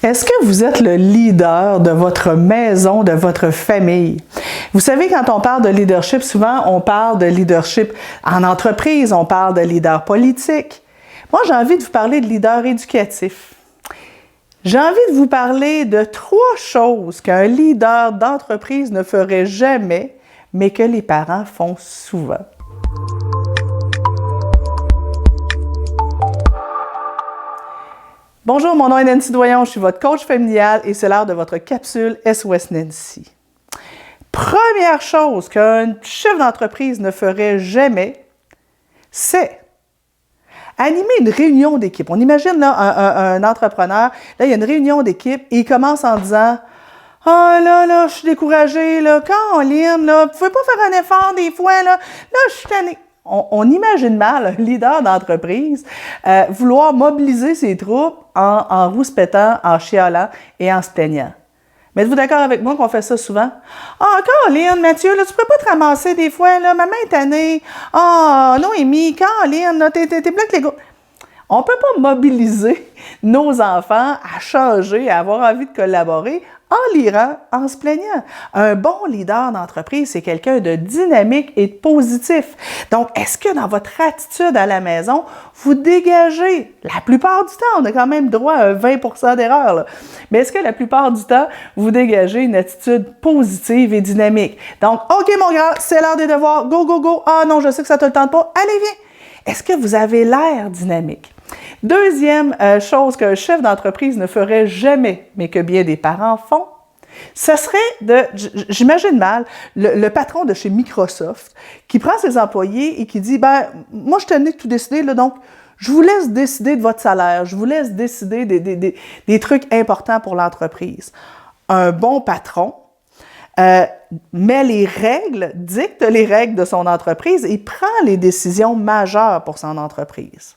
Est-ce que vous êtes le leader de votre maison, de votre famille? Vous savez, quand on parle de leadership, souvent on parle de leadership en entreprise, on parle de leader politique. Moi, j'ai envie de vous parler de leader éducatif. J'ai envie de vous parler de 3 choses qu'un leader d'entreprise ne ferait jamais, mais que les parents font souvent. Bonjour, mon nom est Nancy Doyon, je suis votre coach familial et c'est l'heure de votre capsule SOS Nancy. Première chose qu'un chef d'entreprise ne ferait jamais, c'est animer une réunion d'équipe. On imagine là, un entrepreneur, là, il y a une réunion d'équipe et il commence en disant « Ah là, je suis découragé, là, Caroline, là, vous pouvez pas faire un effort des fois, là, je suis tannée. » On imagine mal un leader d'entreprise vouloir mobiliser ses troupes en rouspétant, en chialant et en se plaignant. Mais êtes-vous d'accord avec moi qu'on fait ça souvent? « Ah, Caroline, Mathieu, là, tu peux pas te ramasser des fois, là, maman est tannée. Ah, Noémie, Caroline, là, t'es bloqué les gars. » On ne peut pas mobiliser nos enfants à changer, à avoir envie de collaborer en lirant, en se plaignant. Un bon leader d'entreprise, c'est quelqu'un de dynamique et de positif. Donc, est-ce que dans votre attitude à la maison, vous dégagez, la plupart du temps, on a quand même droit à un 20% d'erreur, là. Mais est-ce que la plupart du temps, vous dégagez une attitude positive et dynamique? Donc, OK, mon grand, c'est l'heure des devoirs, go, go, go. Ah non, je sais que ça ne te le tente pas. Allez, viens. Est-ce que vous avez l'air dynamique? Deuxième chose qu'un chef d'entreprise ne ferait jamais, mais que bien des parents font, ce serait j'imagine mal, le patron de chez Microsoft qui prend ses employés et qui dit « Ben, moi, je tenais de tout décider, là, donc je vous laisse décider de votre salaire, je vous laisse décider des trucs importants pour l'entreprise. » Un bon patron met les règles, dicte les règles de son entreprise et prend les décisions majeures pour son entreprise.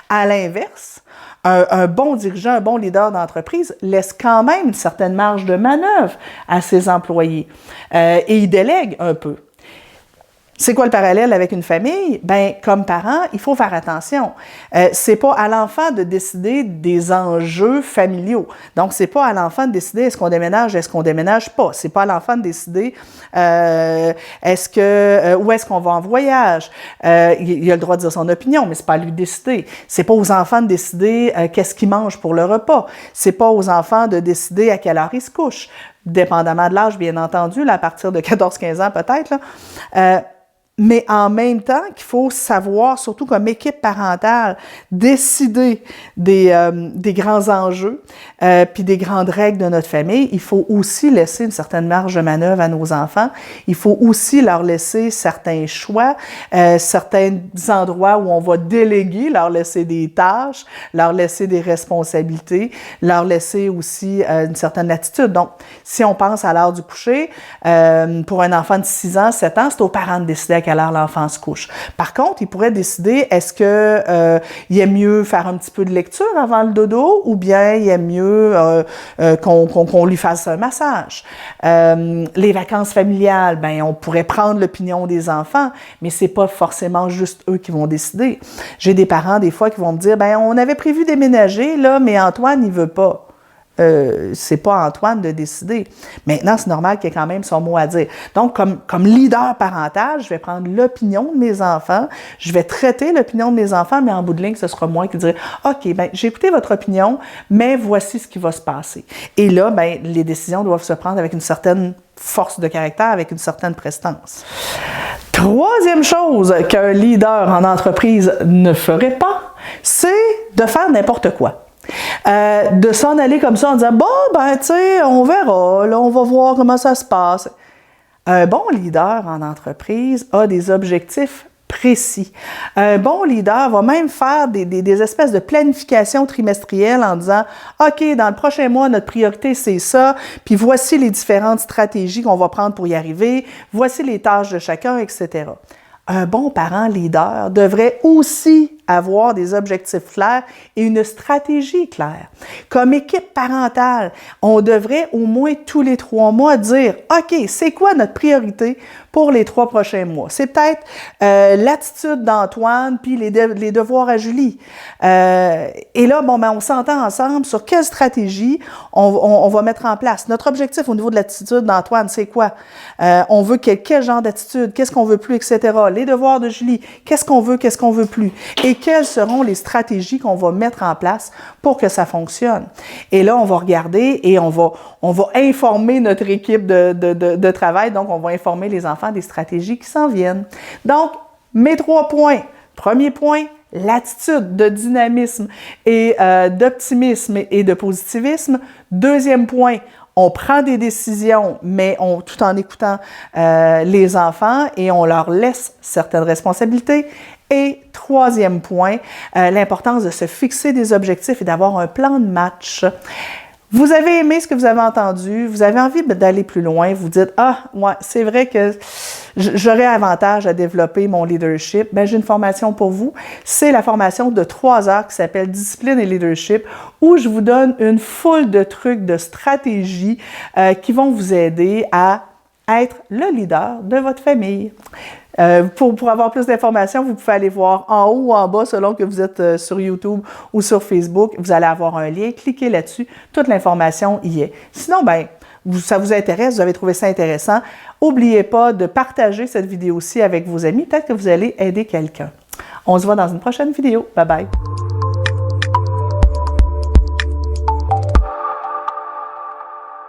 À l'inverse, un bon dirigeant, un bon leader d'entreprise laisse quand même une certaine marge de manœuvre à ses employés et il délègue un peu. C'est quoi le parallèle avec une famille? Ben, comme parent, il faut faire attention. C'est pas à l'enfant de décider des enjeux familiaux. Donc, c'est pas à l'enfant de décider est-ce qu'on déménage pas. C'est pas à l'enfant de décider où est-ce qu'on va en voyage. Il a le droit de dire son opinion, mais c'est pas à lui de décider. C'est pas aux enfants de décider qu'est-ce qu'ils mangent pour le repas. C'est pas aux enfants de décider à quelle heure ils se couchent. Dépendamment de l'âge, bien entendu, là, à partir de 14-15 ans peut-être, là. Mais en même temps qu'il faut savoir, surtout comme équipe parentale, décider des grands enjeux puis des grandes règles de notre famille, il faut aussi laisser une certaine marge de manœuvre à nos enfants. Il faut aussi leur laisser certains choix, certains endroits où on va déléguer, leur laisser des tâches, leur laisser des responsabilités, leur laisser aussi une certaine attitude. Donc, si on pense à l'heure du coucher, pour un enfant de 6 ans, 7 ans, c'est aux parents de décider à quelle heure l'enfant se couche. Par contre, il pourrait décider, est-ce que il aime mieux faire un petit peu de lecture avant le dodo ou bien il aime mieux qu'on lui fasse un massage. Les vacances familiales, ben on pourrait prendre l'opinion des enfants, mais c'est pas forcément juste eux qui vont décider. J'ai des parents des fois qui vont me dire, ben on avait prévu déménager là, mais Antoine il veut pas. C'est pas Antoine de décider. Maintenant, c'est normal qu'il y ait quand même son mot à dire. Donc, comme leader parental, je vais prendre l'opinion de mes enfants, je vais traiter l'opinion de mes enfants, mais en bout de ligne, ce sera moi qui dirai « OK, ben j'ai écouté votre opinion, mais voici ce qui va se passer. » Et là, ben les décisions doivent se prendre avec une certaine force de caractère, avec une certaine prestance. Troisième chose qu'un leader en entreprise ne ferait pas, c'est de faire n'importe quoi. De s'en aller comme ça en disant « Bon, ben, tu sais, on verra, là, on va voir comment ça se passe. » Un bon leader en entreprise a des objectifs précis. Un bon leader va même faire des espèces de planification trimestrielle en disant « OK, dans le prochain mois, notre priorité, c'est ça, puis voici les différentes stratégies qu'on va prendre pour y arriver, voici les tâches de chacun, etc. » Un bon parent leader devrait aussi avoir des objectifs clairs et une stratégie claire. Comme équipe parentale, on devrait au moins tous les 3 mois dire « OK, c'est quoi notre priorité pour les 3 prochains mois? » C'est peut-être l'attitude d'Antoine puis les devoirs à Julie. Et là, bon, ben, on s'entend ensemble sur quelle stratégie on va mettre en place. Notre objectif au niveau de l'attitude d'Antoine, c'est quoi? On veut quel genre d'attitude? Qu'est-ce qu'on veut plus, etc. Les devoirs de Julie, qu'est-ce qu'on veut plus? Et quelles seront les stratégies qu'on va mettre en place pour que ça fonctionne? Et là, on va regarder et on va informer notre équipe de travail. Donc, on va informer les enfants des stratégies qui s'en viennent. Donc, mes 3 points. Premier point, l'attitude de dynamisme et d'optimisme et de positivisme. Deuxième point, on prend des décisions, mais tout en écoutant les enfants et on leur laisse certaines responsabilités. Et troisième point, l'importance de se fixer des objectifs et d'avoir un plan de match. Vous avez aimé ce que vous avez entendu, vous avez envie d'aller plus loin, vous dites « Ah, ouais, c'est vrai que j'aurais avantage à développer mon leadership. » Bien, j'ai une formation pour vous. C'est la formation de 3 heures qui s'appelle « Discipline et leadership » où je vous donne une foule de trucs, de stratégies qui vont vous aider à être le leader de votre famille. Pour avoir plus d'informations, vous pouvez aller voir en haut ou en bas selon que vous êtes sur YouTube ou sur Facebook. Vous allez avoir un lien, cliquez là-dessus, toute l'information y est. Sinon, ben, ça vous intéresse, vous avez trouvé ça intéressant, n'oubliez pas de partager cette vidéo-ci avec vos amis. Peut-être que vous allez aider quelqu'un. On se voit dans une prochaine vidéo. Bye bye!